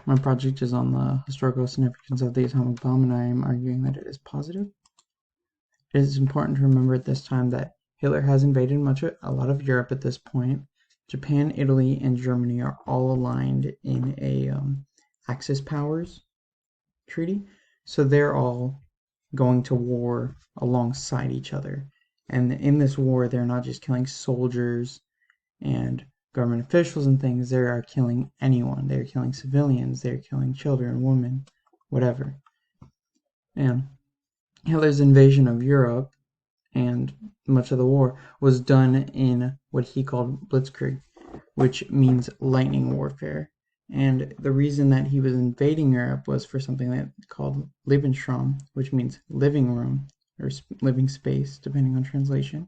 My project is on the historical significance of the atomic bomb, and I am arguing that it is positive. It is important to remember at this time that Hitler has invaded a lot of Europe at this point. Japan, Italy, and Germany are all aligned in a Axis powers treaty, so they're all going to war alongside each other. And in this war, they're not just killing soldiers and government officials and things. They are killing anyone. They're killing civilians. They're killing children, women, whatever. And Hitler's invasion of Europe and much of the war was done in what he called Blitzkrieg, which means lightning warfare. And the reason that he was invading Europe was for something that called Lebensraum, which means living room or living space, depending on translation.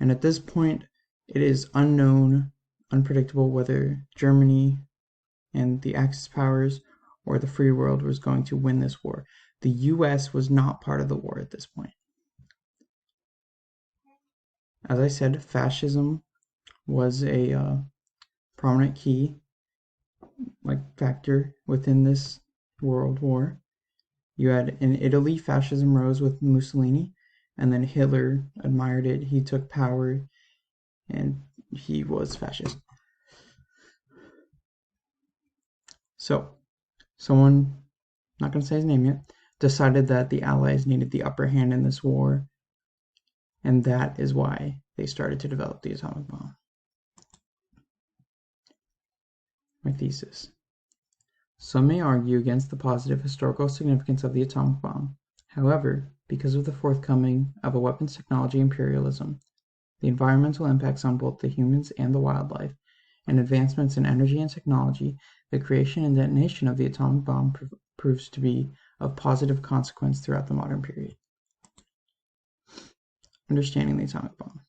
And at this point, it is unknown, unpredictable whether Germany and the Axis powers or the free world was going to win this war. The US was not part of the war at this point. As I said, fascism was a prominent key factor within this world war. You had in Italy, fascism rose with Mussolini, and then Hitler admired it. He took power, and he was fascist. So, someone, not going to say his name yet, decided that the Allies needed the upper hand in this war, and that is why they started to develop the atomic bomb. My thesis. Some may argue against the positive historical significance of the atomic bomb. However, because of the forthcoming of a weapons technology imperialism, the environmental impacts on both the humans and the wildlife, and advancements in energy and technology, the creation and detonation of the atomic bomb proves to be of positive consequence throughout the modern period. Understanding the atomic bomb.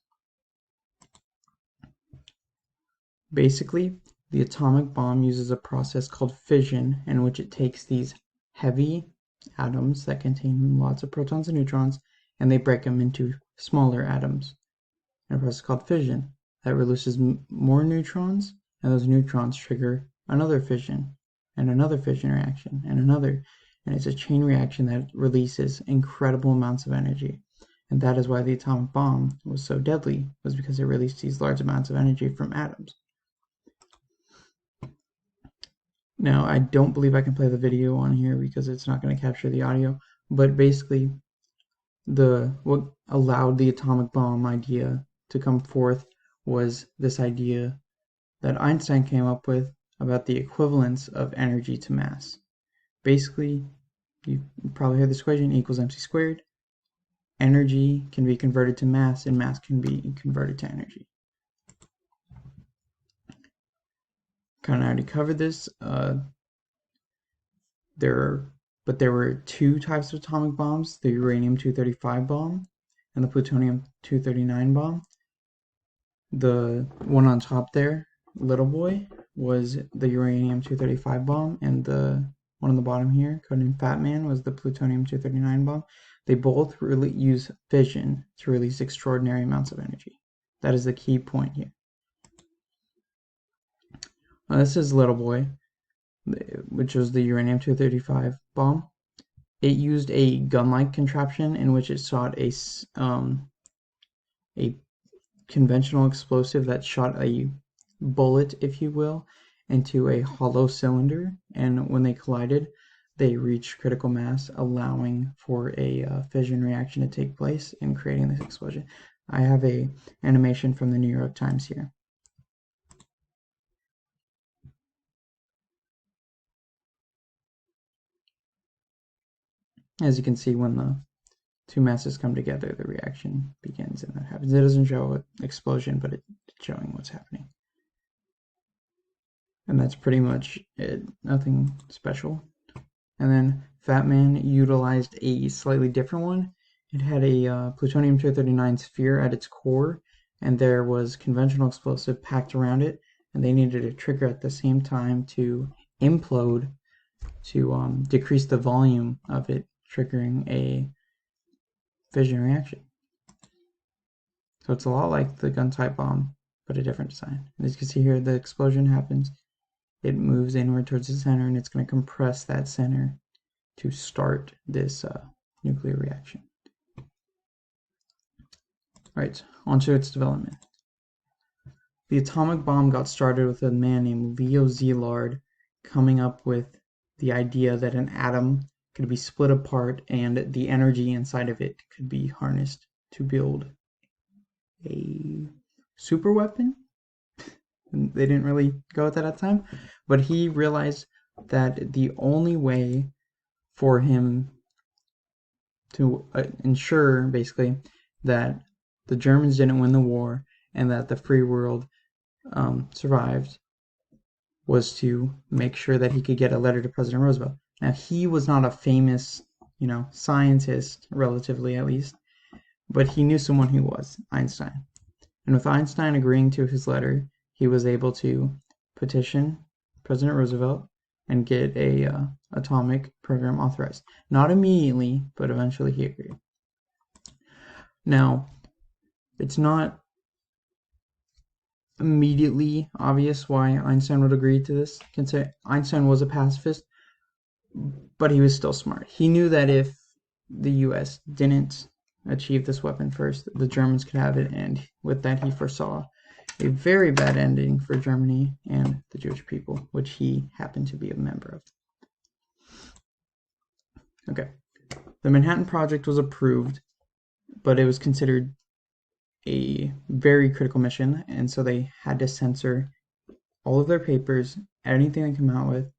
Basically, the atomic bomb uses a process called fission, in which it takes these heavy atoms that contain lots of protons and neutrons, and they break them into smaller atoms. In a process called fission that releases more neutrons, and those neutrons trigger another fission, and another fission reaction, and another. And it's a chain reaction that releases incredible amounts of energy. And that is why the atomic bomb was so deadly, was because it released these large amounts of energy from atoms. Now, I don't believe I can play the video on here because it's not going to capture the audio, but basically what allowed the atomic bomb idea to come forth was this idea that Einstein came up with about the equivalence of energy to mass. Basically, you probably heard this equation, E equals mc squared. Energy can be converted to mass, and mass can be converted to energy. Kind of already covered this. There were two types of atomic bombs, the uranium-235 bomb and the plutonium-239 bomb. The one on top there, little boy, was the uranium-235 bomb, and the one on the bottom here, codenamed Fat Man, was the plutonium-239 bomb. They both really use fission to release extraordinary amounts of energy. That is the key point here. This is little boy, which was the uranium-235 bomb. It used a gun-like contraption in which it shot a conventional explosive that shot a bullet, if you will, into a hollow cylinder, and when they collided, they reached critical mass, allowing for a fission reaction to take place in creating this explosion. I have an animation from the New York Times here. As you can see, when the two masses come together, the reaction begins, and that happens. It doesn't show an explosion, but it's showing what's happening. And that's pretty much it. Nothing special. And then Fat Man utilized a slightly different one. It had a plutonium-239 sphere at its core, and there was conventional explosive packed around it, and they needed a trigger at the same time to implode to decrease the volume of it, triggering a fission reaction. So it's a lot like the gun-type bomb, but a different design. And as you can see here, the explosion happens, it moves inward towards the center, and it's going to compress that center to start this nuclear reaction. Alright, onto its development. The atomic bomb got started with a man named Leo Szilard coming up with the idea that an atom could be split apart and the energy inside of it could be harnessed to build a super weapon. They didn't really go with that at the time, but he realized that the only way for him to ensure, basically, that the Germans didn't win the war and that the free world survived was to make sure that he could get a letter to President Roosevelt. Now, he was not a famous, scientist, relatively at least, but he knew someone who was, Einstein. And with Einstein agreeing to his letter, he was able to petition President Roosevelt and get a atomic program authorized. Not immediately, but eventually he agreed. Now, it's not immediately obvious why Einstein would agree to this. Einstein was a pacifist, but he was still smart. He knew that if the US didn't achieve this weapon first, the Germans could have it, and with that he foresaw a very bad ending for Germany and the Jewish people, which he happened to be a member of. Okay, the Manhattan Project was approved, but it was considered a very critical mission, and so they had to censor all of their papers, anything they come out with.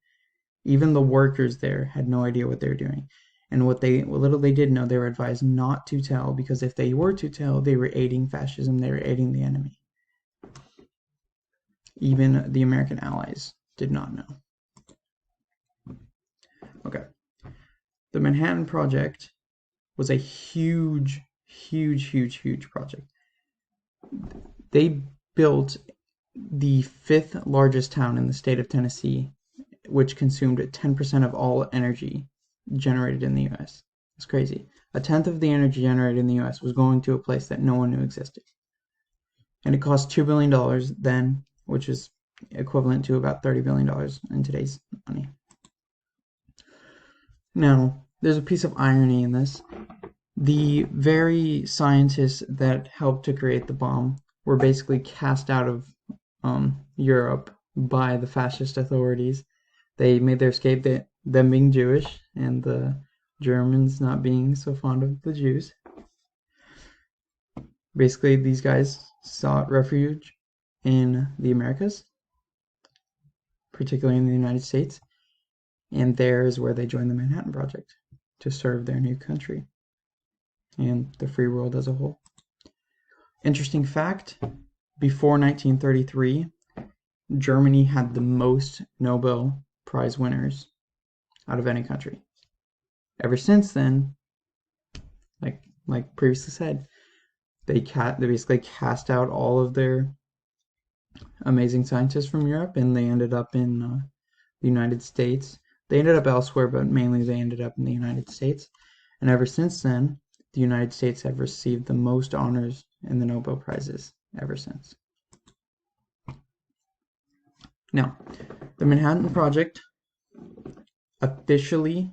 Even the workers there had no idea what they were doing. And what little they did know, they were advised not to tell, because if they were to tell, they were aiding fascism, they were aiding the enemy. Even the American allies did not know. Okay. The Manhattan Project was a huge project. They built the 5th largest town in the state of Tennessee, which consumed 10% of all energy generated in the US. It's crazy. A tenth of the energy generated in the US was going to a place that no one knew existed. And it cost $2 billion then, which is equivalent to about $30 billion in today's money. Now, there's a piece of irony in this. The very scientists that helped to create the bomb were basically cast out of Europe by the fascist authorities. They made their escape, them being Jewish and the Germans not being so fond of the Jews. Basically, these guys sought refuge in the Americas, particularly in the United States, and there is where they joined the Manhattan Project to serve their new country and the free world as a whole. Interesting fact, before 1933, Germany had the most Nobel Prize winners out of any country. Ever since then, like previously said, they basically cast out all of their amazing scientists from Europe, and they ended up in the United States. They ended up elsewhere, but mainly they ended up in the United States. And ever since then, the United States have received the most honors in the Nobel Prizes ever since. Now, the Manhattan Project officially,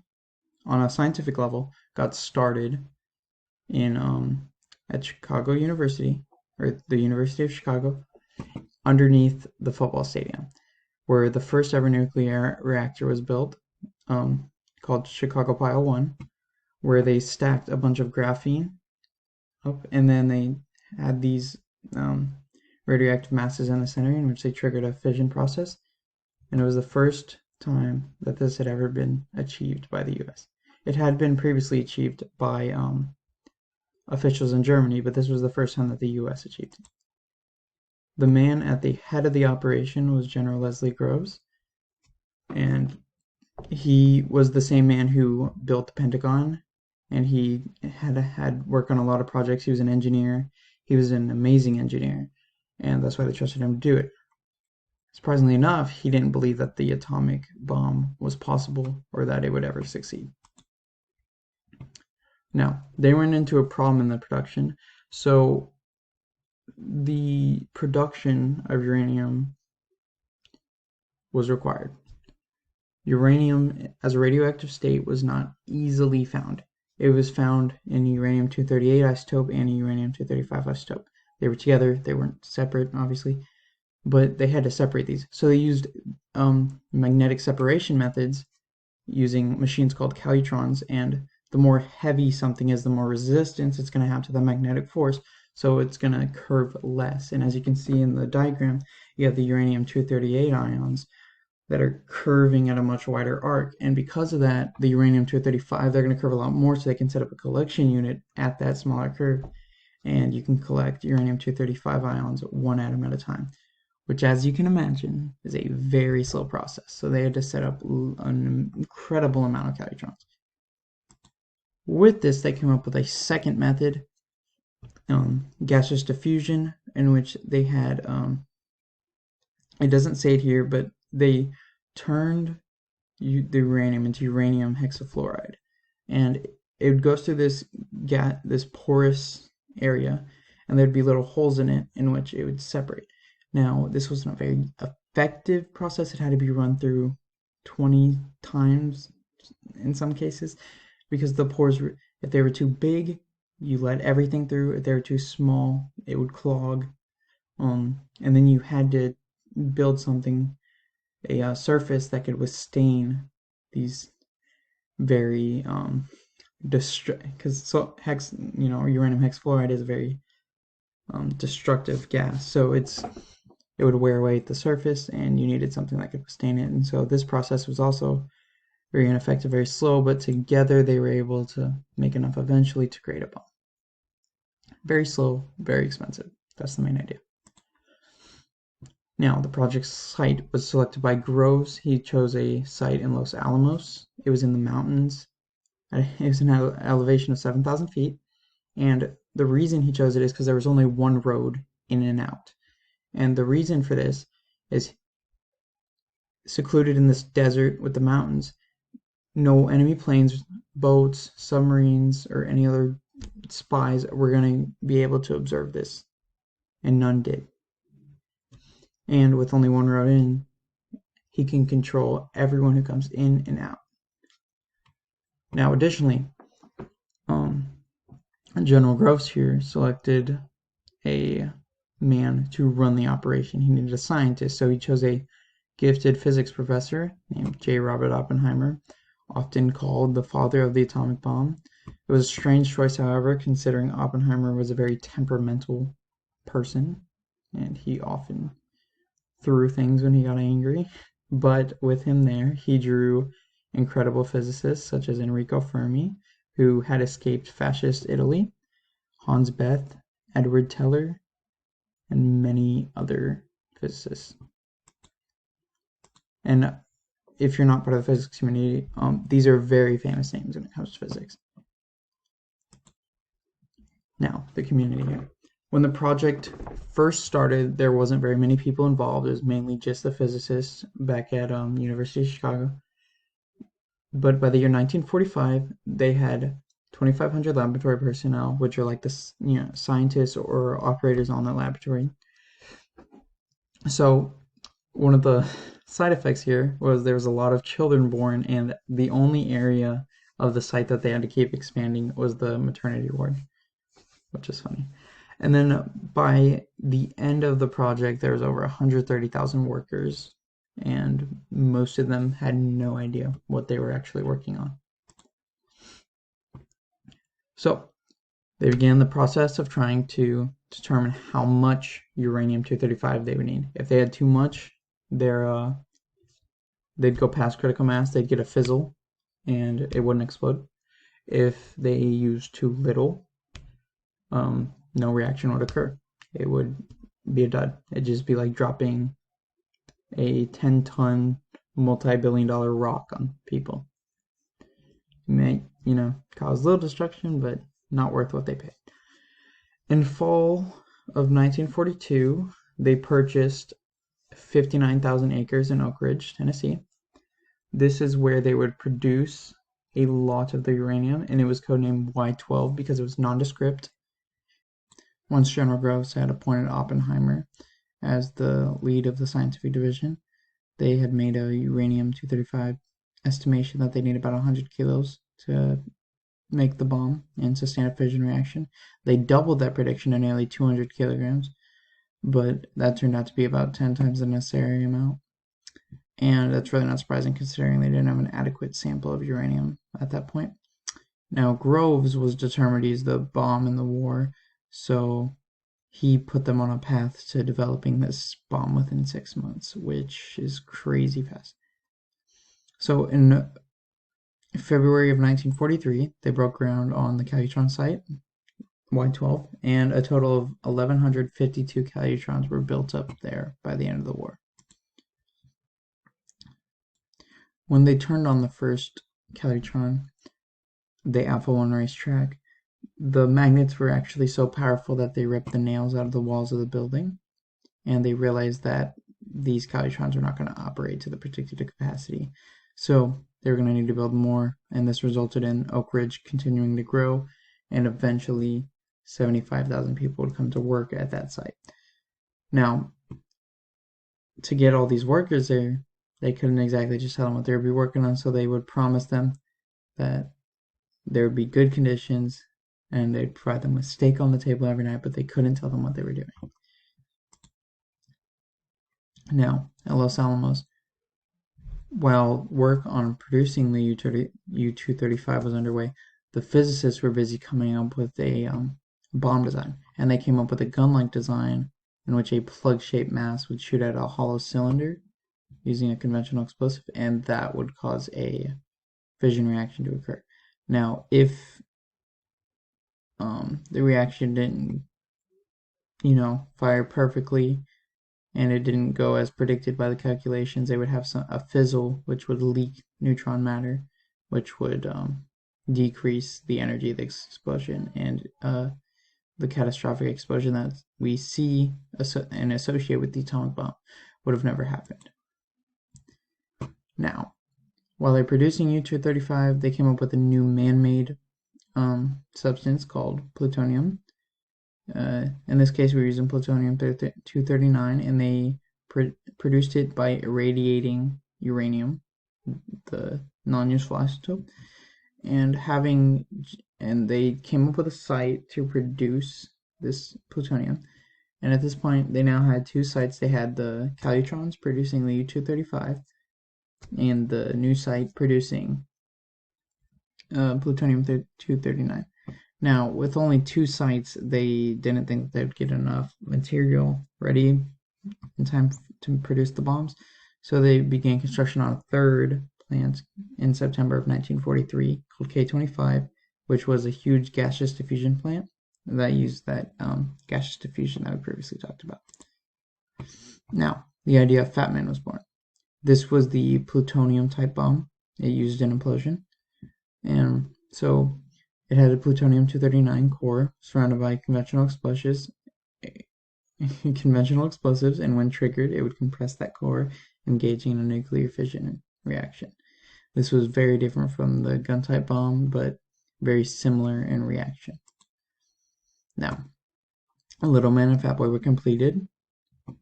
on a scientific level, got started in at Chicago University, or the University of Chicago, underneath the football stadium, where the first ever nuclear reactor was built, called Chicago Pile 1, where they stacked a bunch of graphene up, and then they had these radioactive masses in the center, in which they triggered a fission process. And it was the first time that this had ever been achieved by the US. It had been previously achieved by officials in Germany, but this was the first time that the US achieved it. The man at the head of the operation was General Leslie Groves, and he was the same man who built the Pentagon, and he had worked on a lot of projects. He was an engineer. He was an amazing engineer, and that's why they trusted him to do it. Surprisingly enough, he didn't believe that the atomic bomb was possible or that it would ever succeed. Now, they ran into a problem in the production. So the production of uranium was required. Uranium as a radioactive state was not easily found. It was found in uranium-238 isotope and uranium-235 isotope. They were together, they weren't separate, obviously, but they had to separate these. So they used magnetic separation methods using machines called calutrons, and the more heavy something is, the more resistance it's going to have to the magnetic force, so it's going to curve less. And as you can see in the diagram, you have the uranium-238 ions that are curving at a much wider arc, and because of that, the uranium-235, they're going to curve a lot more, so they can set up a collection unit at that smaller curve, and you can collect uranium-235 ions one atom at a time, which, as you can imagine, is a very slow process. So they had to set up an incredible amount of calutrons. With this, they came up with a second method, gaseous diffusion, in which they had, it doesn't say it here, but they turned the uranium into uranium hexafluoride, and it goes through this porous area, and there'd be little holes in it in which it would separate. Now, this was not a very effective process. It had to be run through 20 times in some cases, because the pores, if they were too big, you let everything through. If they were too small, it would clog. And then you had to build something, a surface that could withstand these very because uranium hexafluoride is a very destructive gas, so it would wear away at the surface, and you needed something that could withstand it. And so this process was also very ineffective, very slow, but together they were able to make enough eventually to create a bomb. Very slow, very expensive. That's the main idea. Now, the project site was selected by Groves. He chose a site in Los Alamos. It was in the mountains. It was an elevation of 7,000 feet. And the reason he chose it is because there was only one road in and out. And the reason for this is, secluded in this desert with the mountains, no enemy planes, boats, submarines, or any other spies were going to be able to observe this, and none did. And with only one road in, he can control everyone who comes in and out. Now, additionally, General Groves here selected a man to run the operation. He needed a scientist, so he chose a gifted physics professor named J. Robert Oppenheimer, often called the father of the atomic bomb. It was a strange choice, however, considering Oppenheimer was a very temperamental person, and he often threw things when he got angry. But with him there, he drew incredible physicists such as Enrico Fermi, who had escaped fascist Italy, Hans Bethe, Edward Teller, and many other physicists. And if you're not part of the physics community, these are very famous names when it comes to physics. Now, the community here. When the project first started, there wasn't very many people involved. It was mainly just the physicists back at University of Chicago. But by the year 1945, they had 2,500 laboratory personnel, which are like the scientists or operators on the laboratory. So one of the side effects here was there was a lot of children born, and the only area of the site that they had to keep expanding was the maternity ward, which is funny. And then by the end of the project, there was over 130,000 workers, and most of them had no idea what they were actually working on. So they began the process of trying to determine how much uranium-235 they would need. If they had too much, they'd go past critical mass, they'd get a fizzle, and it wouldn't explode. If they used too little, no reaction would occur. It would be a dud. It'd just be like dropping a 10-ton, multi-billion-dollar rock on people. It may, cause little destruction, but not worth what they paid. In fall of 1942, they purchased 59,000 acres in Oak Ridge, Tennessee. This is where they would produce a lot of the uranium, and it was codenamed Y-12 because it was nondescript. Once General Groves had appointed Oppenheimer as the lead of the scientific division, they had made a uranium-235 estimation that they need about 100 kilos to make the bomb and sustain a fission reaction. They doubled that prediction to nearly 200 kilograms, but that turned out to be about 10 times the necessary amount. And that's really not surprising considering they didn't have an adequate sample of uranium at that point. Now, Groves was determined to use the bomb in the war, so he put them on a path to developing this bomb within 6 months, which is crazy fast. So in February of 1943, they broke ground on the Calutron site, Y12, and a total of 1,152 Calutrons were built up there by the end of the war. When they turned on the first Calutron, the Alpha 1 racetrack, the magnets were actually so powerful that they ripped the nails out of the walls of the building, and they realized that these Calutrons were not going to operate to the predicted capacity. So they were going to need to build more, and this resulted in Oak Ridge continuing to grow, and eventually 75,000 people would come to work at that site. Now, to get all these workers there, they couldn't exactly just tell them what they would be working on, so they would promise them that there would be good conditions, and they'd provide them with steak on the table every night, but they couldn't tell them what they were doing. Now, at Los Alamos, while work on producing the U-235 was underway, the physicists were busy coming up with a bomb design, and they came up with a gun-like design in which a plug-shaped mass would shoot at a hollow cylinder using a conventional explosive, and that would cause a fission reaction to occur. Now, if the reaction didn't, fire perfectly, and it didn't go as predicted by the calculations, they would have a fizzle, which would leak neutron matter, which would decrease the energy of the explosion, and the catastrophic explosion that we see and associate with the atomic bomb would have never happened. Now, while they're producing U-235, they came up with a new man-made substance called plutonium. In this case, we're using plutonium-239, and they produced it by irradiating uranium, the non-useful isotope, and they came up with a site to produce this plutonium. And at this point, they now had two sites. They had the Calutrons producing the U-235, and the new site producing plutonium-239. Now, with only two sites, they didn't think they would get enough material ready in time to produce the bombs, so they began construction on a third plant in September of 1943 called K25, which was a huge gaseous diffusion plant that used that gaseous diffusion that we previously talked about. Now, the idea of Fat Man was born. This was the plutonium-type bomb it used in implosion, and so it had a plutonium-239 core surrounded by conventional explosives, and when triggered, it would compress that core, engaging in a nuclear fission reaction. This was very different from the gun-type bomb, but very similar in reaction. Now, Little Man and Fat Boy were completed.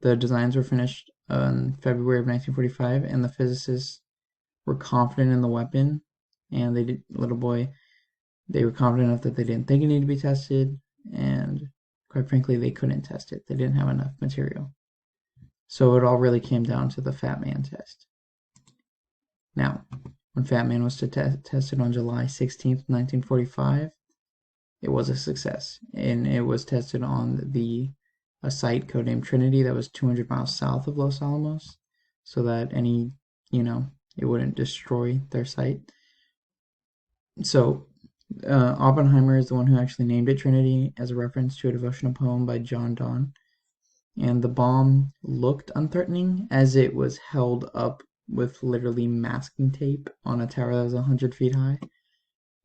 The designs were finished in February of 1945, and the physicists were confident in the weapon, and they were confident enough that they didn't think it needed to be tested, and quite frankly, they couldn't test it. They didn't have enough material. So it all really came down to the Fat Man test. Now, when Fat Man was tested on July 16th, 1945, it was a success, and it was tested on a site codenamed Trinity that was 200 miles south of Los Alamos, so that it wouldn't destroy their site. So Oppenheimer is the one who actually named it Trinity as a reference to a devotional poem by John Donne. And the bomb looked unthreatening as it was held up with literally masking tape on a tower that was 100 feet high,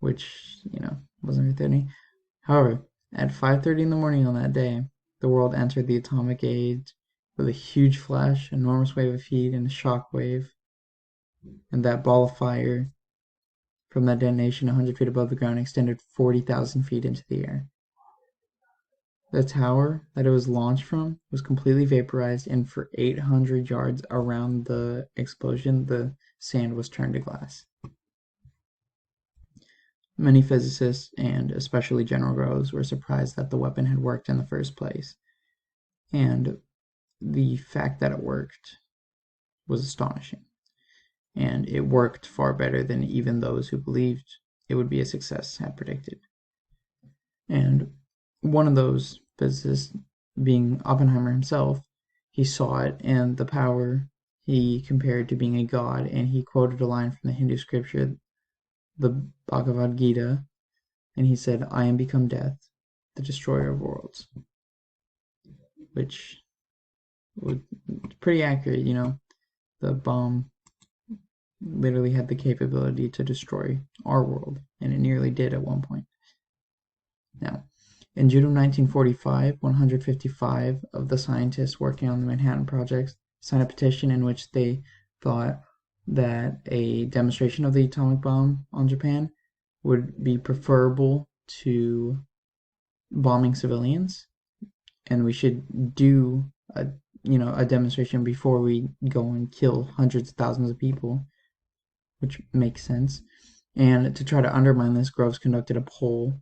which, wasn't very threatening. However, at 5:30 in the morning on that day, the world entered the atomic age with a huge flash, enormous wave of heat, and a shock wave. And that ball of fire from that detonation 100 feet above the ground extended 40,000 feet into the air. the tower that it was launched from was completely vaporized, and for 800 yards around the explosion, the sand was turned to glass. Many physicists, and especially General Groves, were surprised that the weapon had worked in the first place, and the fact that it worked was astonishing. And it worked far better than even those who believed it would be a success had predicted. And one of those physicists, being Oppenheimer himself, he saw it and the power he compared to being a god, and he quoted a line from the Hindu scripture, the Bhagavad Gita, and he said, "I am become death, the destroyer of worlds," which was pretty accurate, you know. The bomb literally had the capability to destroy our world, and it nearly did at one point. Now, in June of 1945, 155 of the scientists working on the Manhattan Project signed a petition in which they thought that a demonstration of the atomic bomb on Japan would be preferable to bombing civilians, and we should do a demonstration before we go and kill hundreds of thousands of people, which makes sense. And to try to undermine this, Groves conducted a poll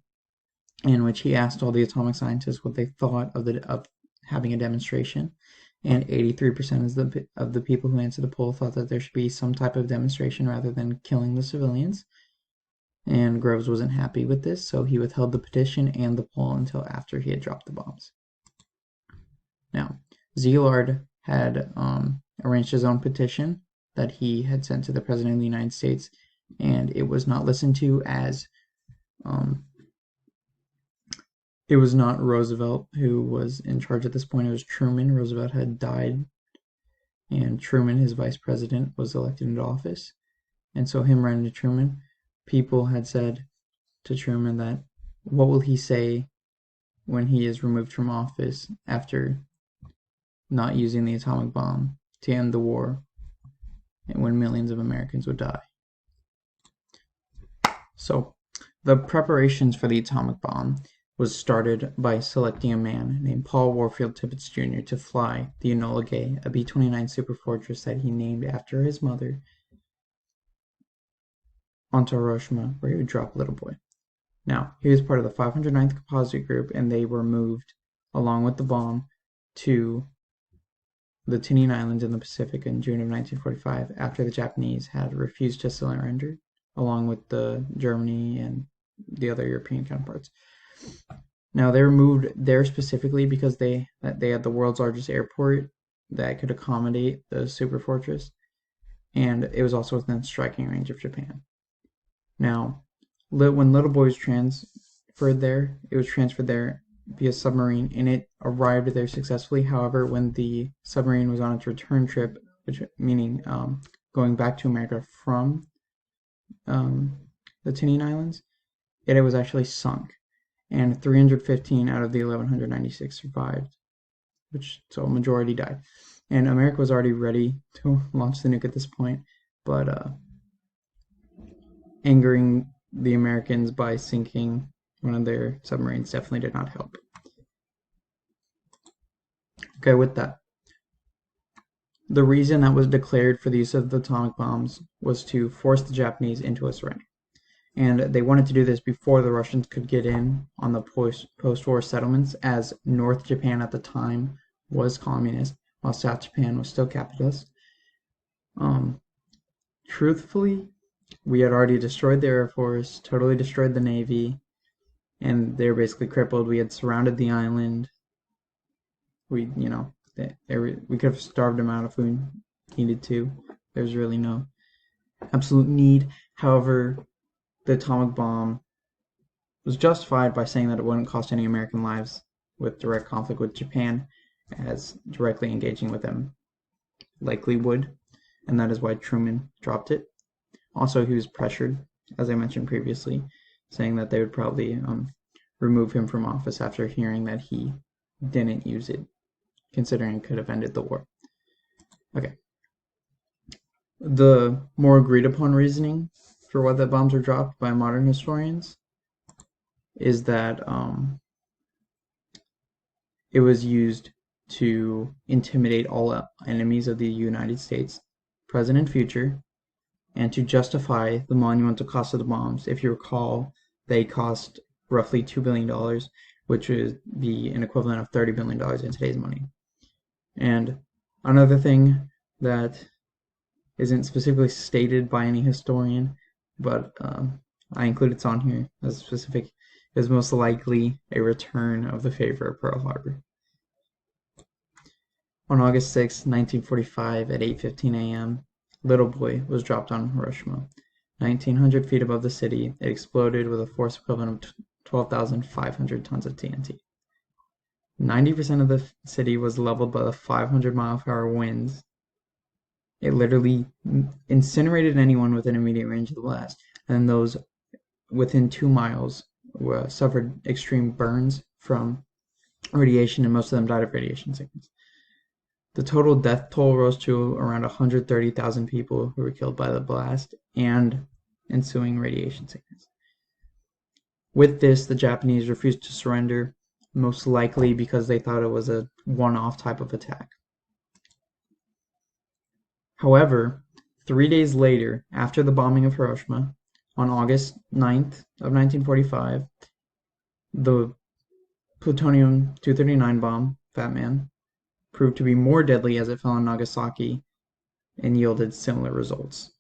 in which he asked all the atomic scientists what they thought of having a demonstration, and 83% of the people who answered the poll thought that there should be some type of demonstration rather than killing the civilians. And Groves wasn't happy with this, so he withheld the petition and the poll until after he had dropped the bombs. Now, Szilard had arranged his own petition that he had sent to the President of the United States, and it was not listened to, as it was not Roosevelt who was in charge at this point. It was Truman. Roosevelt had died, and Truman, his vice president, was elected into office. And so him writing to Truman, people had said to Truman that, what will he say when he is removed from office after not using the atomic bomb to end the war, and when millions of Americans would die? So the preparations for the atomic bomb was started by selecting a man named Paul Warfield Tippett Jr. to fly the Enola Gay, a B-29 Superfortress that he named after his mother, onto Hiroshima, where he would drop a little boy. Now, he was part of the 509th Composite Group, and they were moved, along with the bomb, to the Tinian Islands in the Pacific in June of 1945, after the Japanese had refused to surrender, along with the Germany and the other European counterparts. Now, they were moved there specifically because they had the world's largest airport that could accommodate the Superfortress, and it was also within striking range of Japan. Now, when Little Boy was transferred there, it was transferred there via submarine, and it arrived there successfully. However, when the submarine was on its return trip, meaning going back to America from the Tinian Islands, it was actually sunk, and 315 out of the 1,196 survived, so a majority died. And America was already ready to launch the nuke at this point, but angering the Americans by sinking one of their submarines definitely did not help. Okay, with that, the reason that was declared for the use of the atomic bombs was to force the Japanese into a surrender. And they wanted to do this before the Russians could get in on the post-war settlements, as North Japan at the time was communist, while South Japan was still capitalist. Truthfully, we had already destroyed the Air Force, totally destroyed the Navy, and they were basically crippled. We had surrounded the island. We could have starved them out if we needed to. There's really no absolute need. However, the atomic bomb was justified by saying that it wouldn't cost any American lives with direct conflict with Japan, as directly engaging with them likely would, and that is why Truman dropped it. Also, he was pressured, as I mentioned previously, saying that they would probably remove him from office after hearing that he didn't use it, considering it could have ended the war. Okay. The more agreed upon reasoning for why the bombs were dropped by modern historians is that it was used to intimidate all enemies of the United States, present and future, and to justify the monumental cost of the bombs. If you recall, they cost roughly $2 billion, which would be an equivalent of $30 billion in today's money. And another thing that isn't specifically stated by any historian, but I included it on here as specific, is most likely a return of the favor of Pearl Harbor. On August 6, 1945, at 8:15 a.m., Little Boy was dropped on Hiroshima. 1,900 feet above the city, it exploded with a force equivalent of 12,500 tons of TNT. 90% of the city was leveled by the 500-mile-per-hour winds. It literally incinerated anyone within immediate range of the blast, and those within 2 miles suffered extreme burns from radiation, and most of them died of radiation sickness. The total death toll rose to around 130,000 people who were killed by the blast and ensuing radiation sickness. With this, the Japanese refused to surrender, most likely because they thought it was a one-off type of attack. However, 3 days later, after the bombing of Hiroshima, on August 9th of 1945, the plutonium-239 bomb, Fat Man, proved to be more deadly as it fell on Nagasaki and yielded similar results.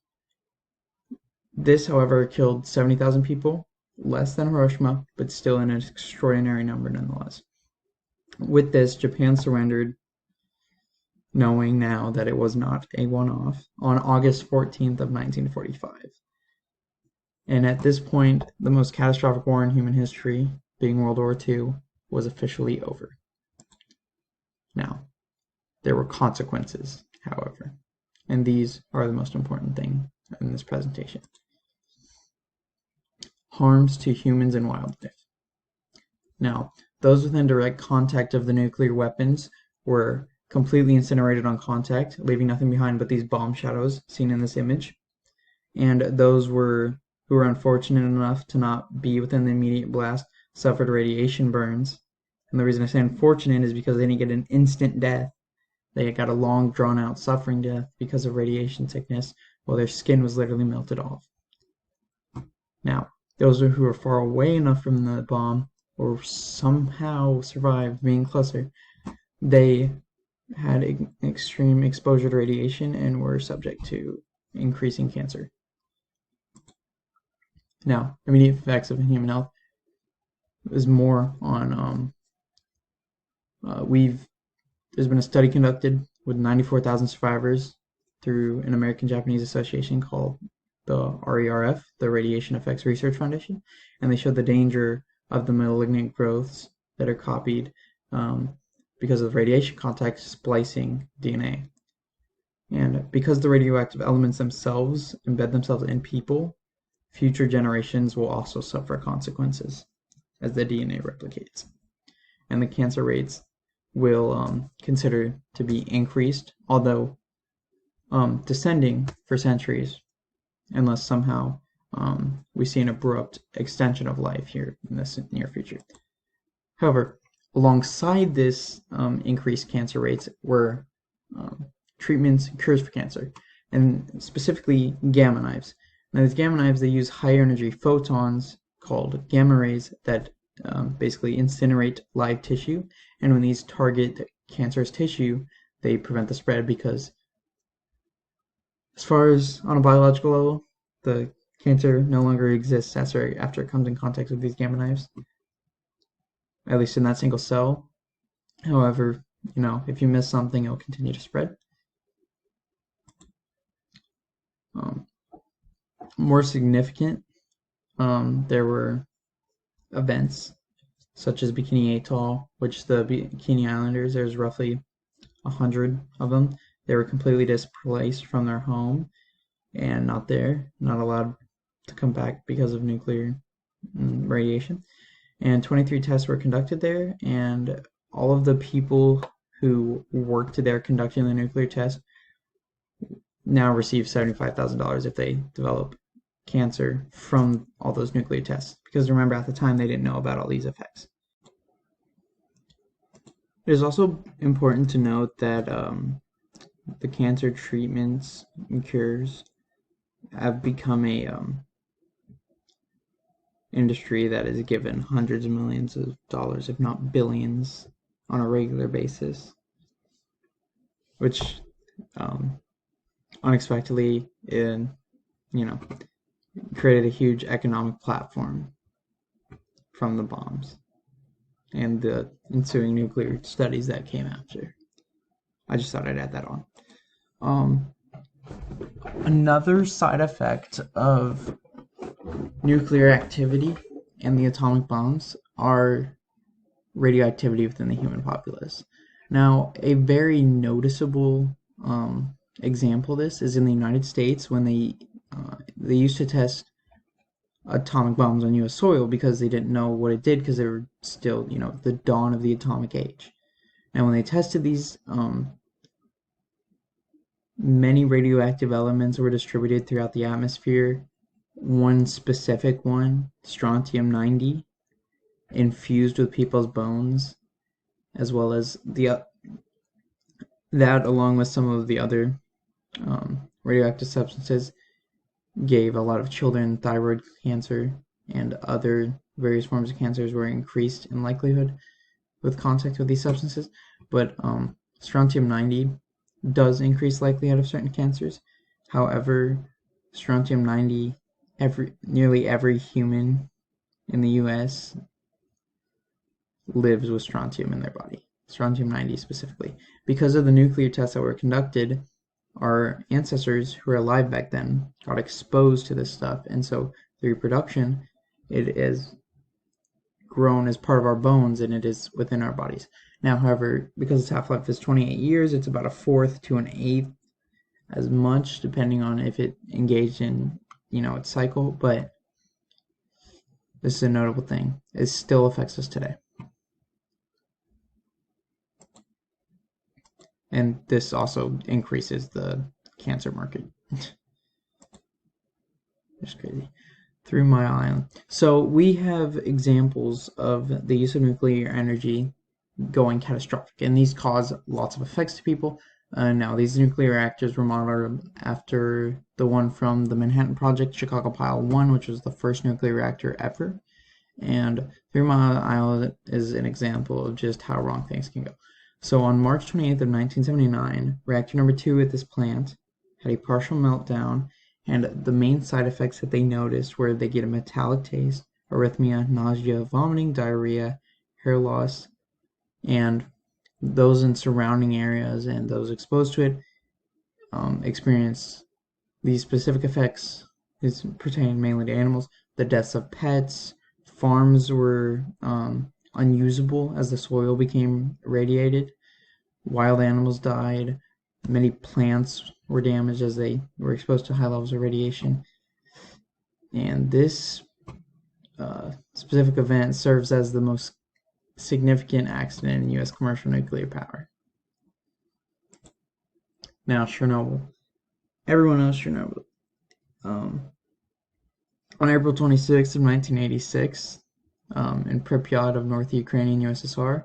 This, however, killed 70,000 people, less than Hiroshima, but still an extraordinary number nonetheless. With this, Japan surrendered, knowing now that it was not a one-off, on August 14th of 1945. And at this point, the most catastrophic war in human history, being World War II, was officially over. Now, there were consequences, however, and these are the most important thing in this presentation. Harms to humans and wildlife. Now, those within direct contact of the nuclear weapons were completely incinerated on contact, leaving nothing behind but these bomb shadows seen in this image. And those who were unfortunate enough to not be within the immediate blast suffered radiation burns. And the reason I say unfortunate is because they didn't get an instant death. They got a long, drawn-out suffering death because of radiation sickness, while their skin was literally melted off. Now, those who were far away enough from the bomb or somehow survived being closer, they had extreme exposure to radiation and were subject to increasing cancer. Now, immediate effects of human health is more on there's been a study conducted with 94,000 survivors through an American-Japanese association called the RERF, the Radiation Effects Research Foundation, and they showed the danger of the malignant growths that are copied because of radiation contact splicing DNA. And because the radioactive elements themselves embed themselves in people, future generations will also suffer consequences as the DNA replicates. And the cancer rates will consider to be increased, although descending for centuries, unless somehow we see an abrupt extension of life here in this near future. However, alongside this increased cancer rates were treatments and cures for cancer, and specifically gamma knives. Now, these gamma knives, they use high energy photons called gamma rays that basically incinerate live tissue, and when these target the cancerous tissue, they prevent the spread because, as far as on a biological level, the cancer no longer exists after it comes in contact with these gamma knives, at least in that single cell. However, if you miss something, it'll continue to spread. More significant, there were events such as Bikini Atoll, which the Bikini Islanders, there's roughly 100 of them. They were completely displaced from their home and not allowed to come back because of nuclear radiation. And 23 tests were conducted there, and all of the people who worked there conducting the nuclear test now receive $75,000 if they develop cancer from all those nuclear tests. Because remember, at the time, they didn't know about all these effects. It is also important to note that the cancer treatments and cures have become a industry that is given hundreds of millions of dollars, if not billions, on a regular basis, which unexpectedly, created a huge economic platform from the bombs and the ensuing nuclear studies that came after. I just thought I'd add that on. Another side effect of nuclear activity and the atomic bombs are radioactivity within the human populace. Now, a very noticeable example of this is in the United States when they used to test atomic bombs on U.S. soil because they didn't know what it did because they were still, the dawn of the atomic age. And when they tested these, many radioactive elements were distributed throughout the atmosphere. One specific one, strontium-90, infused with people's bones, as well as that along with some of the other radioactive substances, gave a lot of children thyroid cancer, and other various forms of cancers were increased in likelihood with contact with these substances. But strontium-90 does increase likelihood of certain cancers. However, strontium-90, nearly every human in the U.S. lives with strontium in their body, strontium-90 specifically. Because of the nuclear tests that were conducted, our ancestors who were alive back then got exposed to this stuff, and so the reproduction, it is grown as part of our bones and it is within our bodies. Now, however, because its half-life is 28 years, it's about a fourth to an eighth as much, depending on if it engaged in, its cycle, but this is a notable thing. It still affects us today. And this also increases the cancer market. It's crazy. 3 Mile Island. So we have examples of the use of nuclear energy going catastrophic, and these cause lots of effects to people. Now, these nuclear reactors were modeled after the one from the Manhattan Project, Chicago Pile 1, which was the first nuclear reactor ever. And 3 Mile Island is an example of just how wrong things can go. So on March 28th of 1979, reactor number 2 at this plant had a partial meltdown, and the main side effects that they noticed were they get a metallic taste, arrhythmia, nausea, vomiting, diarrhea, hair loss, and those in surrounding areas and those exposed to it experience these specific effects. These pertain mainly to animals. The deaths of pets, farms were unusable as the soil became irradiated. Wild animals died. Many plants were damaged as they were exposed to high levels of radiation. And this specific event serves as the most significant accident in U.S. commercial nuclear power. Now, Chernobyl. Everyone knows Chernobyl. On April 26th of 1986, in Pripyat of North Ukrainian USSR,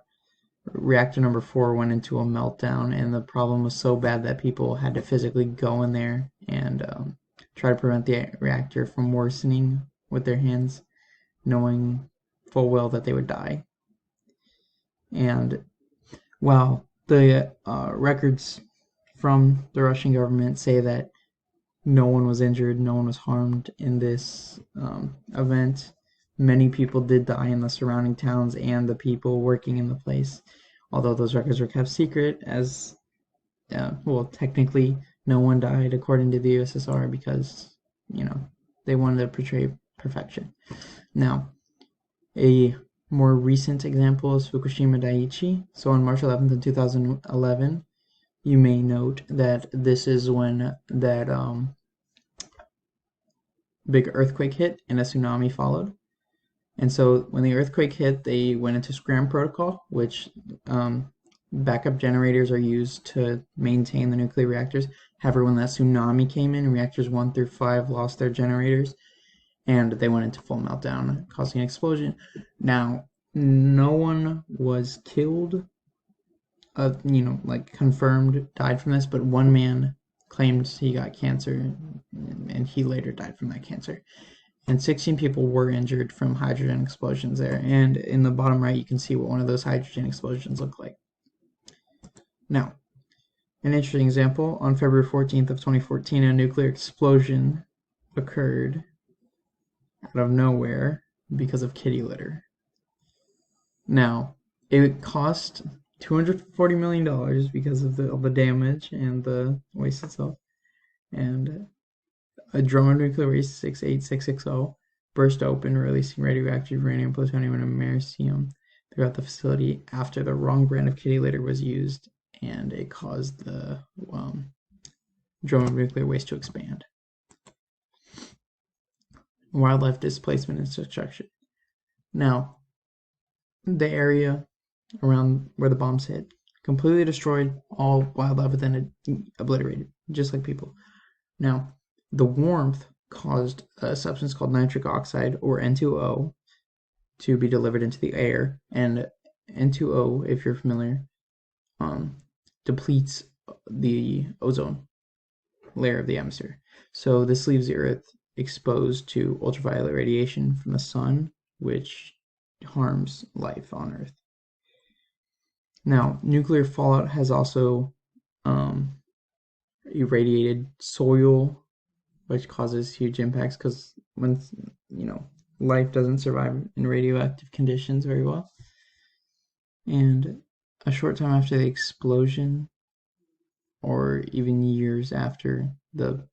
reactor number 4 went into a meltdown, and the problem was so bad that people had to physically go in there and try to prevent the reactor from worsening with their hands, knowing full well that they would die. And while the records from the Russian government say that no one was injured, no one was harmed in this event, many people did die in the surrounding towns and the people working in the place, although those records were kept secret as, technically no one died according to the USSR because, they wanted to portray perfection. Now, a more recent example is Fukushima Daiichi. So on March 11th of 2011, you may note that this is when that big earthquake hit and a tsunami followed. And so when the earthquake hit, they went into SCRAM protocol, which backup generators are used to maintain the nuclear reactors. However, when that tsunami came in, reactors 1 through 5 lost their generators, and they went into full meltdown, causing an explosion. Now, no one was killed like confirmed died from this, but one man claimed he got cancer, and he later died from that cancer. And 16 people were injured from hydrogen explosions there. And in the bottom right, you can see what one of those hydrogen explosions looked like. Now, an interesting example, on February 14th of 2014, a nuclear explosion occurred out of nowhere because of kitty litter. Now, it cost $240 million because of all the damage and the waste itself. And a drum of nuclear waste 68660 burst open, releasing radioactive uranium, plutonium, and americium throughout the facility after the wrong brand of kitty litter was used, and it caused the drum of nuclear waste to expand. Wildlife displacement and destruction. Now, the area around where the bombs hit completely destroyed, all wildlife within it obliterated, just like people. Now, the warmth caused a substance called nitric oxide, or N2O, to be delivered into the air, and N2O, if you're familiar, depletes the ozone layer of the atmosphere. So this leaves the Earth exposed to ultraviolet radiation from the sun, which harms life on Earth. Now, nuclear fallout has also irradiated soil, which causes huge impacts because when life doesn't survive in radioactive conditions very well. And a short time after the explosion, or even years after, the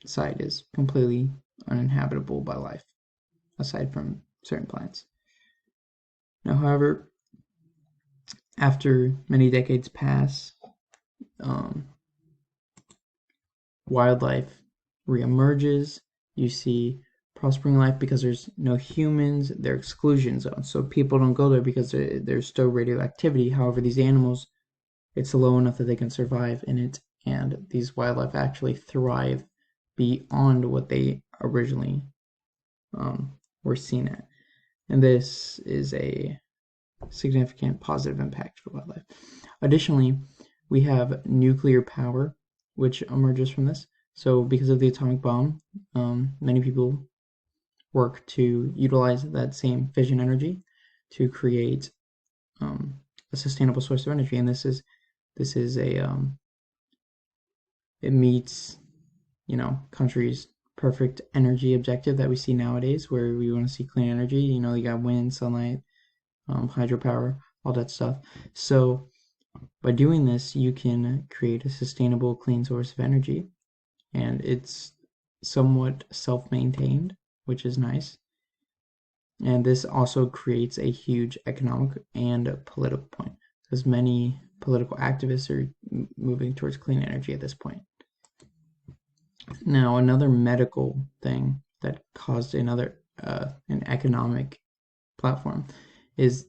site is completely uninhabitable by life, aside from certain plants. Now, however, after many decades pass, wildlife reemerges. You see prospering life because there's no humans. They're exclusion zones, so people don't go there because there's still radioactivity. However, these animals, it's low enough that they can survive in it, and these wildlife actually thrive beyond what they originally were seen at. And this is a significant positive impact for wildlife. Additionally, we have nuclear power, which emerges from this. So because of the atomic bomb, many people work to utilize that same fission energy to create a sustainable source of energy. And this is a it meets countries' perfect energy objective that we see nowadays, where we want to see clean energy. You got wind, sunlight, hydropower, all that stuff. So by doing this, you can create a sustainable, clean source of energy, and it's somewhat self-maintained, which is nice. And this also creates a huge economic and political point, because many political activists are moving towards clean energy at this point. Now, another medical thing that caused an economic platform is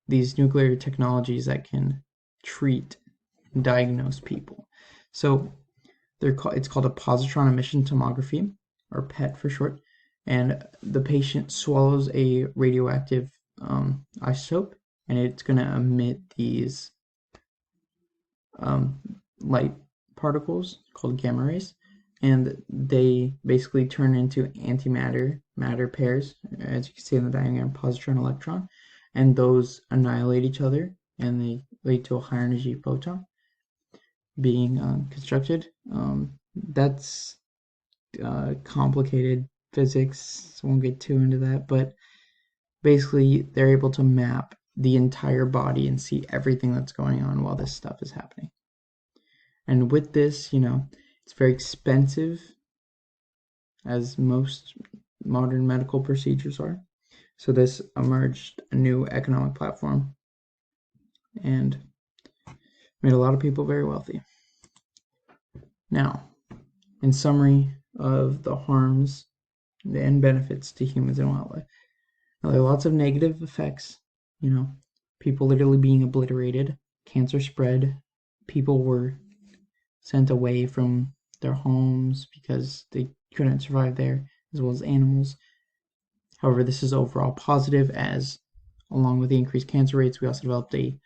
these nuclear technologies that can treat and diagnose people. So it's called a positron emission tomography, or PET for short, and the patient swallows a radioactive isotope, and it's going to emit these light particles called gamma rays, and they basically turn into antimatter matter pairs, as you can see in the diagram, positron electron, and those annihilate each other, and they lead to a higher energy photon being constructed. That's complicated physics, so I won't get too into that, but basically they're able to map the entire body and see everything that's going on while this stuff is happening. And with this, it's very expensive, as most modern medical procedures are. So this emerged a new economic platform and made a lot of people very wealthy. Now, in summary of the harms and benefits to humans and wildlife. Now, there are lots of negative effects, people literally being obliterated, cancer spread, people were sent away from their homes because they couldn't survive there, as well as animals. However, this is overall positive, as along with the increased cancer rates, we also developed a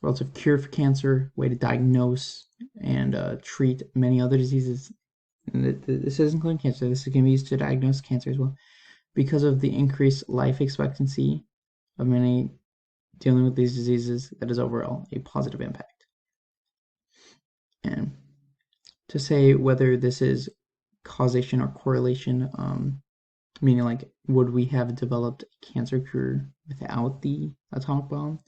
relative cure for cancer, way to diagnose and treat many other diseases. And this is including cancer. This can be used to diagnose cancer as well. Because of the increased life expectancy of many dealing with these diseases, that is overall a positive impact. And to say whether this is causation or correlation, meaning like would we have developed a cancer cure without the atomic bomb?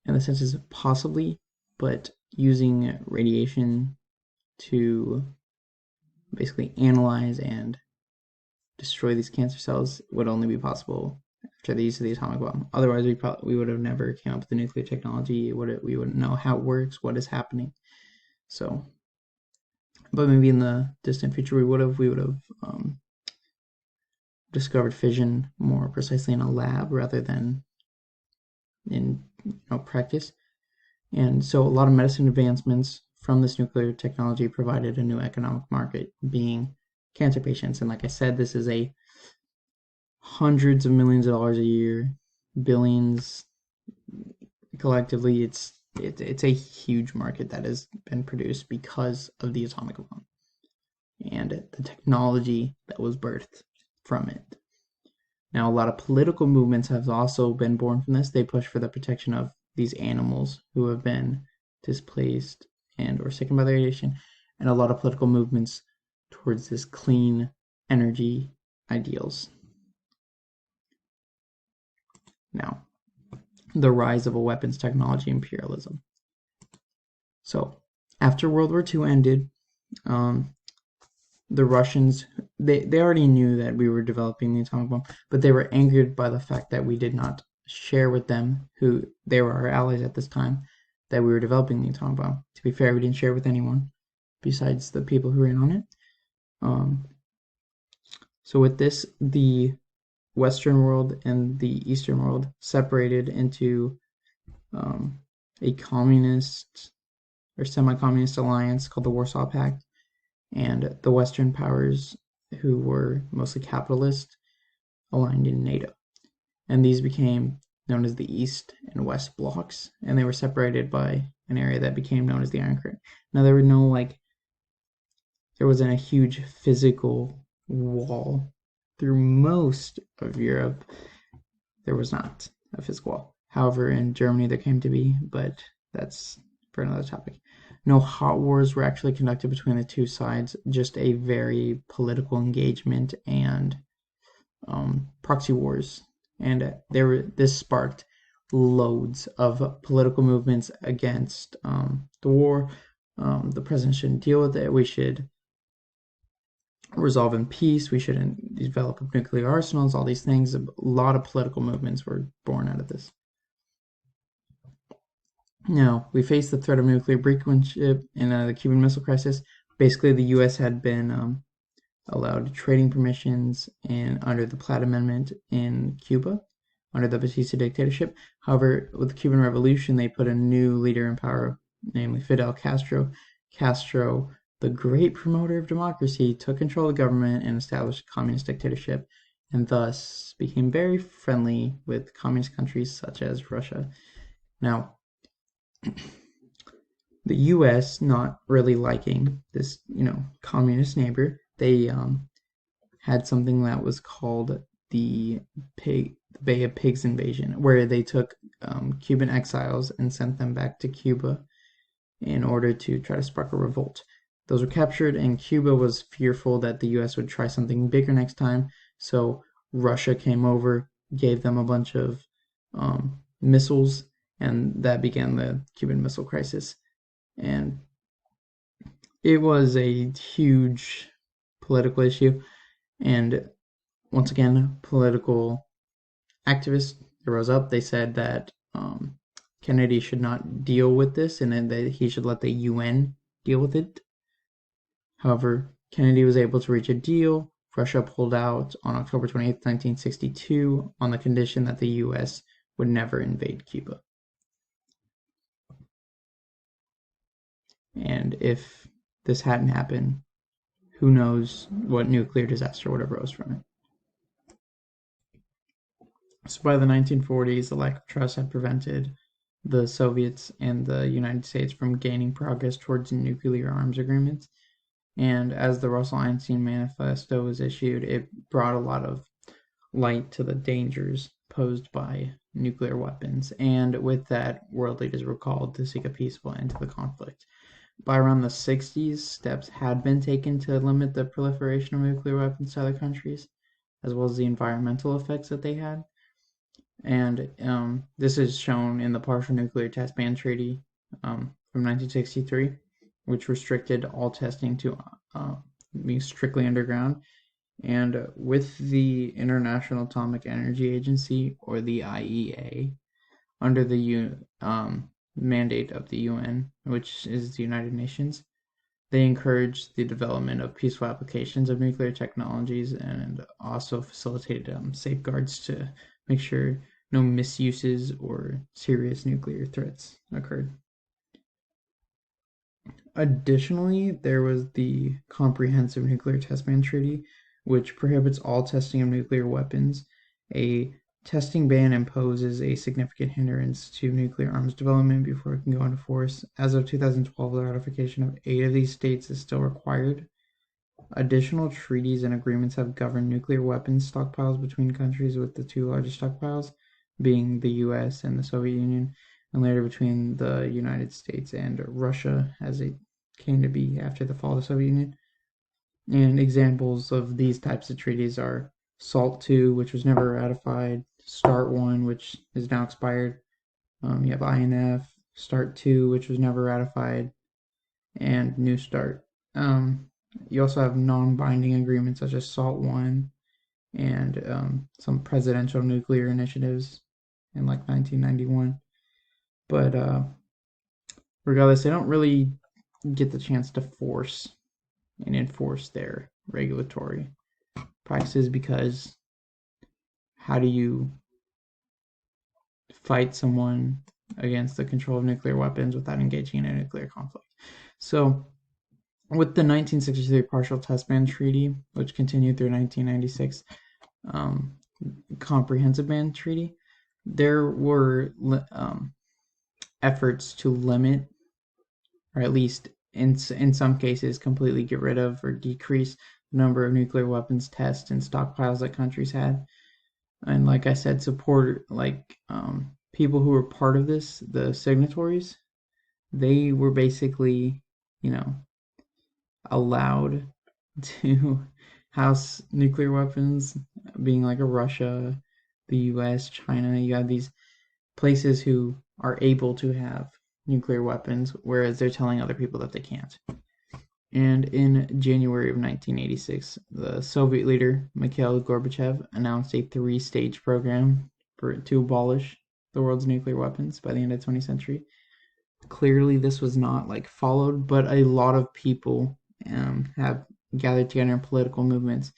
And the sense is possibly, but using radiation to basically analyze and destroy these cancer cells would only be possible after the use of the atomic bomb. Otherwise, we would have never came up with the nuclear technology. We wouldn't know how it works, what is happening. So, but maybe in the distant future we would have discovered fission more precisely in a lab rather than in practice. And so a lot of medicine advancements from this nuclear technology provided a new economic market, being cancer patients. And like I said, this is a hundreds of millions of dollars a year, billions collectively. It's a huge market that has been produced because of the atomic bomb and the technology that was birthed from it. Now, a lot of political movements have also been born from this. They push for the protection of these animals who have been displaced and or sickened by the radiation, and a lot of political movements towards this clean energy ideals. Now, the rise of a weapons technology imperialism. So, after World War II ended, the Russians, they already knew that we were developing the atomic bomb, but they were angered by the fact that we did not share with them, who they were our allies at this time, that we were developing the atomic bomb. To be fair, we didn't share with anyone besides the people who were in on it. So with this, the Western world and the Eastern world separated into a communist or semi-communist alliance called the Warsaw Pact, and the Western powers, who were mostly capitalist, aligned in NATO. And these became known as the East and West blocks, and they were separated by an area that became known as the Iron Curtain. Now, there wasn't a huge physical wall through most of Europe. There was not a physical wall. However, in Germany there came to be, but that's for another topic. No hot wars were actually conducted between the two sides, just a very political engagement and proxy wars. And this sparked loads of political movements against the war. The president shouldn't deal with it. We should resolve in peace. We shouldn't develop nuclear arsenals, all these things. A lot of political movements were born out of this. Now, we faced the threat of nuclear brinkmanship in the Cuban Missile Crisis. Basically, the U.S. had been allowed trading permissions under the Platt Amendment in Cuba, under the Batista dictatorship. However, with the Cuban Revolution, they put a new leader in power, namely Fidel Castro. Castro, the great promoter of democracy, took control of the government and established a communist dictatorship, and thus became very friendly with communist countries such as Russia. Now, the U.S. not really liking this, communist neighbor, they had something that was called the Bay of Pigs invasion, where they took Cuban exiles and sent them back to Cuba in order to try to spark a revolt. Those were captured, and Cuba was fearful that the U.S. would try something bigger next time, so Russia came over, gave them a bunch of missiles, and that began the Cuban Missile Crisis. And it was a huge political issue, and once again, political activists rose up. They said that Kennedy should not deal with this, and that he should let the UN deal with it. However, Kennedy was able to reach a deal. Russia pulled out on October 28, 1962, on the condition that the U.S. would never invade Cuba. And if this hadn't happened, who knows what nuclear disaster would have arose from it. So by the 1940s, the lack of trust had prevented the Soviets and the United States from gaining progress towards nuclear arms agreements. And as the Russell-Einstein Manifesto was issued, it brought a lot of light to the dangers posed by nuclear weapons. And with that, world leaders were called to seek a peaceful end to the conflict. By around the 60s, steps had been taken to limit the proliferation of nuclear weapons to other countries, as well as the environmental effects that they had. And this is shown in the Partial Nuclear Test Ban Treaty from 1963, which restricted all testing to being strictly underground. And with the International Atomic Energy Agency, or the IEA, under the mandate of the UN, which is the United Nations, they encouraged the development of peaceful applications of nuclear technologies and also facilitated safeguards to make sure no misuses or serious nuclear threats occurred. Additionally, there was the Comprehensive Nuclear Test Ban Treaty, which prohibits all testing of nuclear weapons. A testing ban imposes a significant hindrance to nuclear arms development before it can go into force. As of 2012, the ratification of 8 of these states is still required. Additional treaties and agreements have governed nuclear weapons stockpiles between countries, with the 2 largest stockpiles being the US and the Soviet Union, and later between the United States and Russia, as it came to be after the fall of the Soviet Union. And examples of these types of treaties are SALT II, which was never ratified, START I, which is now expired. You have INF, START II, which was never ratified, and New START. You also have non-binding agreements such as SALT I and some presidential nuclear initiatives in like 1991. But regardless, they don't really get the chance to force and enforce their regulatory practices, because how do you fight someone against the control of nuclear weapons without engaging in a nuclear conflict? So with the 1963 Partial Test Ban Treaty, which continued through 1996, Comprehensive Ban Treaty, there were efforts to limit, or at least in some cases completely get rid of or decrease the number of nuclear weapons tests and stockpiles that countries had. And like I said, support, like people who were part of this, the signatories, they were basically, allowed to house nuclear weapons, being like a Russia, the US, China. You have these places who are able to have nuclear weapons, whereas they're telling other people that they can't. And in January of 1986, the Soviet leader Mikhail Gorbachev announced a 3-stage program to abolish the world's nuclear weapons by the end of the 20th century. Clearly, this was not followed, but a lot of people have gathered together in political movements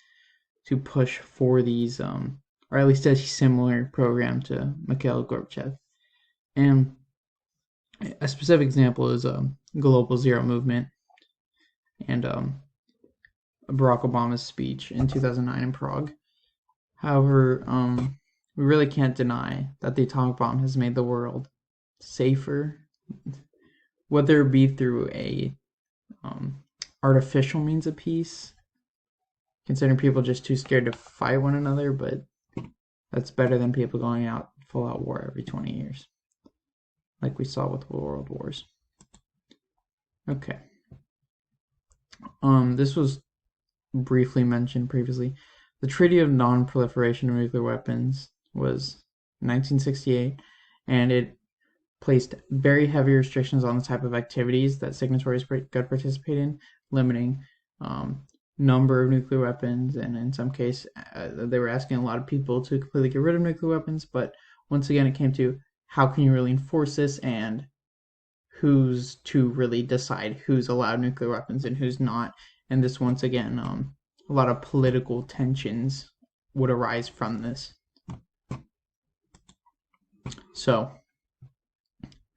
to push for these, or at least a similar program to Mikhail Gorbachev. And a specific example is Global Zero Movement and Barack Obama's speech in 2009 in Prague. However, we really can't deny that the atomic bomb has made the world safer, whether it be through a artificial means of peace, considering people just too scared to fight one another, but that's better than people going out full out war every 20 years, like we saw with world wars. Okay. This was briefly mentioned previously. The Treaty of Non-Proliferation of Nuclear Weapons was 1968, and it placed very heavy restrictions on the type of activities that signatories could participate in, limiting number of nuclear weapons, and in some case, they were asking a lot of people to completely get rid of nuclear weapons. But once again, it came to how can you really enforce this, and who's to really decide who's allowed nuclear weapons and who's not. And this, once again, a lot of political tensions would arise from this. So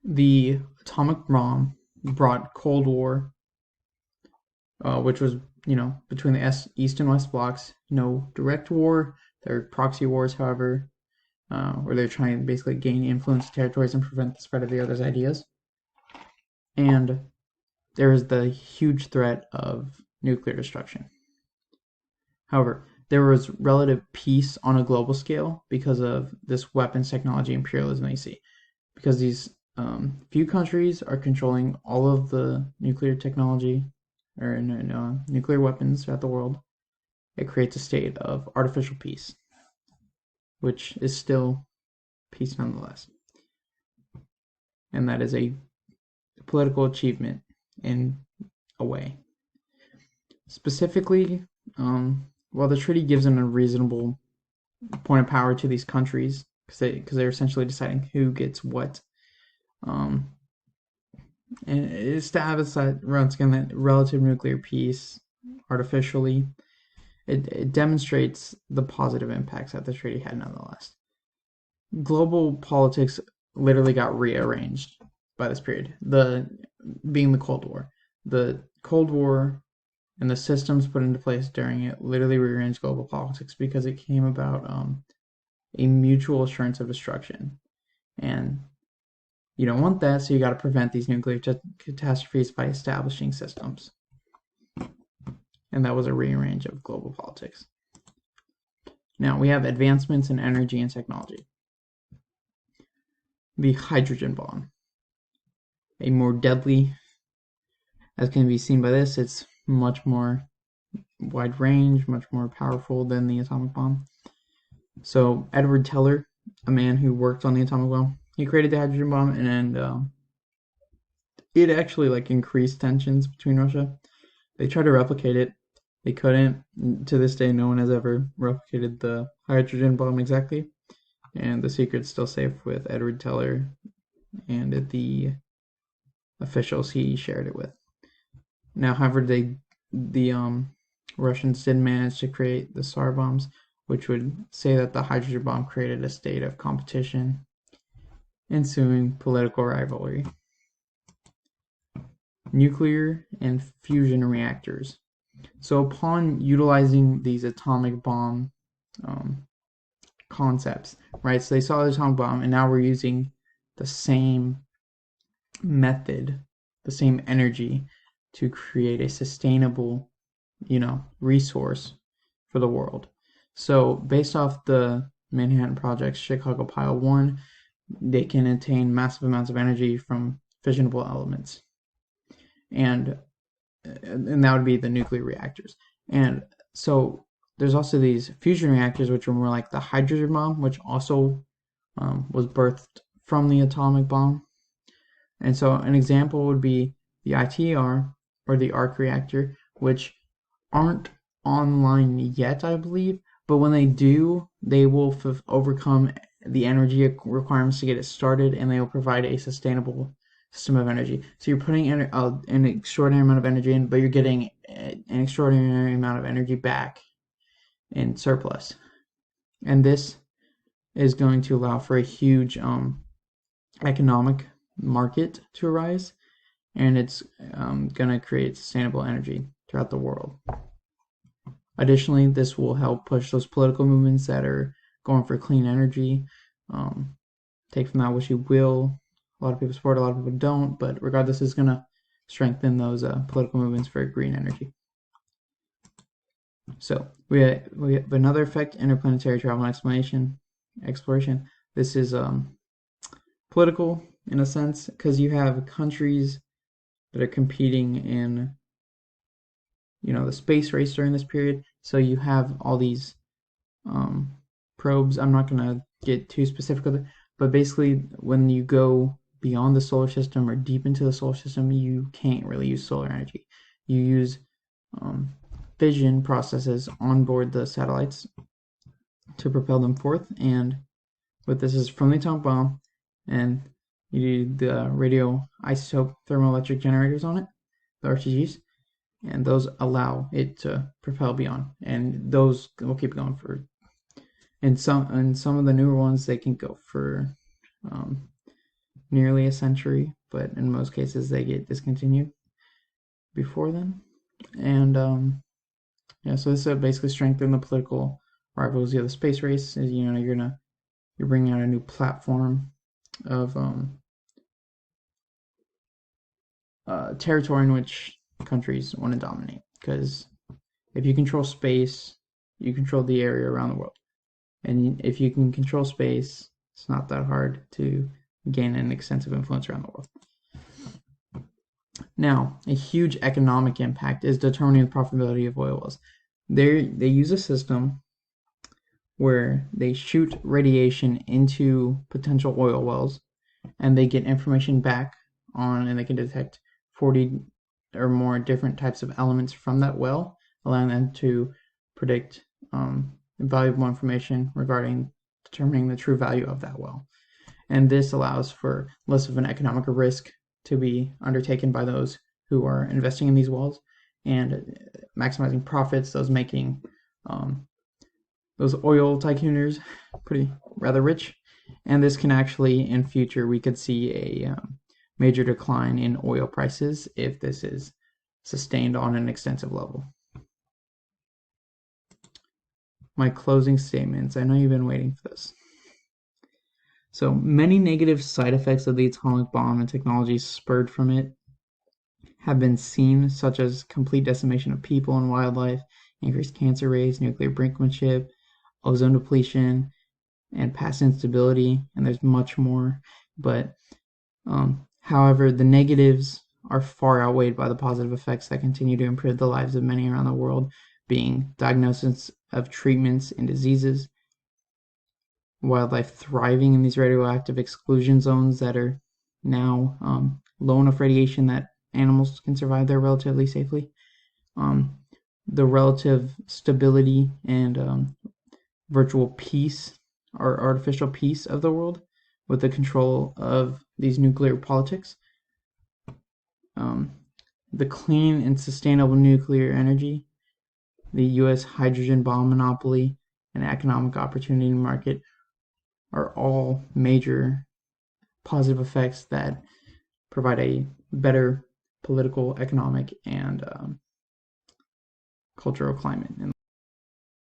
the atomic bomb brought Cold War, which was, between the East and West blocks. No direct war. There were proxy wars, however. where they're trying to basically gain influence territories and prevent the spread of the other's ideas. And there is the huge threat of nuclear destruction. However, there was relative peace on a global scale because of this weapons technology imperialism they see. Because these few countries are controlling all of the nuclear technology or nuclear weapons throughout the world, it creates a state of artificial peace, which is still peace nonetheless. And that is a political achievement in a way. Specifically, while the treaty gives an unreasonable point of power to these countries, because they're essentially deciding who gets what, and it establishes that, once again, that relative nuclear peace artificially, it demonstrates the positive impacts that the treaty had nonetheless. Global politics literally got rearranged by this period, being the Cold War. The Cold War and the systems put into place during it literally rearranged global politics because it came about a mutual assurance of destruction. And you don't want that, so you got to prevent these nuclear catastrophes by establishing systems. And that was a rearrange of global politics. Now we have advancements in energy and technology. The hydrogen bomb. A more deadly, as can be seen by this, it's much more wide range, much more powerful than the atomic bomb. So Edward Teller, a man who worked on the atomic bomb, he created the hydrogen bomb, and it actually increased tensions between Russia. They tried to replicate it. They couldn't. To this day, no one has ever replicated the hydrogen bomb exactly. And the secret's still safe with Edward Teller and the officials he shared it with. Now, however, the Russians did manage to create the Tsar bombs, which would say that the hydrogen bomb created a state of competition, ensuing political rivalry. Nuclear and fusion reactors. So upon utilizing these atomic bomb concepts, right? So they saw the atomic bomb, and now we're using the same method, the same energy to create a sustainable, resource for the world. So based off the Manhattan Project's Chicago Pile 1, they can attain massive amounts of energy from fissionable elements. And that would be the nuclear reactors. And so there's also these fusion reactors, which are more like the hydrogen bomb, which also was birthed from the atomic bomb. And so an example would be the ITER, or the arc reactor, which aren't online yet, I believe, but when they do, they will overcome the energy requirements to get it started, and they will provide a sustainable system of energy. So you're putting an extraordinary amount of energy in, but you're getting an extraordinary amount of energy back in surplus. And this is going to allow for a huge economic market to arise, and it's going to create sustainable energy throughout the world. Additionally, this will help push those political movements that are going for clean energy. Take from that what you will. A lot of people support, a lot of people don't, but regardless, it's going to strengthen those political movements for green energy. So we have another effect, interplanetary travel and exploration. This is political in a sense, because you have countries that are competing in the space race during this period. So you have all these probes. I'm not going to get too specific with it, but basically when you go beyond the solar system or deep into the solar system, you can't really use solar energy. You use fission processes on board the satellites to propel them forth, and what this is from the atomic bomb, and you need the radioisotope thermoelectric generators on it, the RTGs, and those allow it to propel beyond, and those will keep going for. And some of the newer ones, they can go for nearly a century, but in most cases they get discontinued before then. And so this will basically strengthen the political rivalry of the space race. You're gonna you're bringing out a new platform of territory in which countries want to dominate. Because if you control space, you control the area around the world. And if you can control space, it's not that hard to gain an extensive influence around the world. Now, a huge economic impact is determining the profitability of oil wells. They use a system where they shoot radiation into potential oil wells, and they get information back on, and they can detect 40 or more different types of elements from that well, allowing them to predict valuable information regarding determining the true value of that well. And this allows for less of an economic risk to be undertaken by those who are investing in these wells, and maximizing profits, those making those oil tycooners rather rich. And this can actually, in future, we could see a major decline in oil prices if this is sustained on an extensive level. My closing statements. I know you've been waiting for this. So many negative side effects of the atomic bomb and technologies spurred from it have been seen, such as complete decimation of people and wildlife, increased cancer rates, nuclear brinkmanship, ozone depletion, and past instability, and there's much more. But however, the negatives are far outweighed by the positive effects that continue to improve the lives of many around the world, being diagnosis of treatments and diseases, wildlife thriving in these radioactive exclusion zones that are now low enough radiation that animals can survive there relatively safely, the relative stability and virtual peace or artificial peace of the world with the control of these nuclear politics, the clean and sustainable nuclear energy, the U.S. hydrogen bomb monopoly, and economic opportunity market are all major positive effects that provide a better political, economic, and cultural climate in the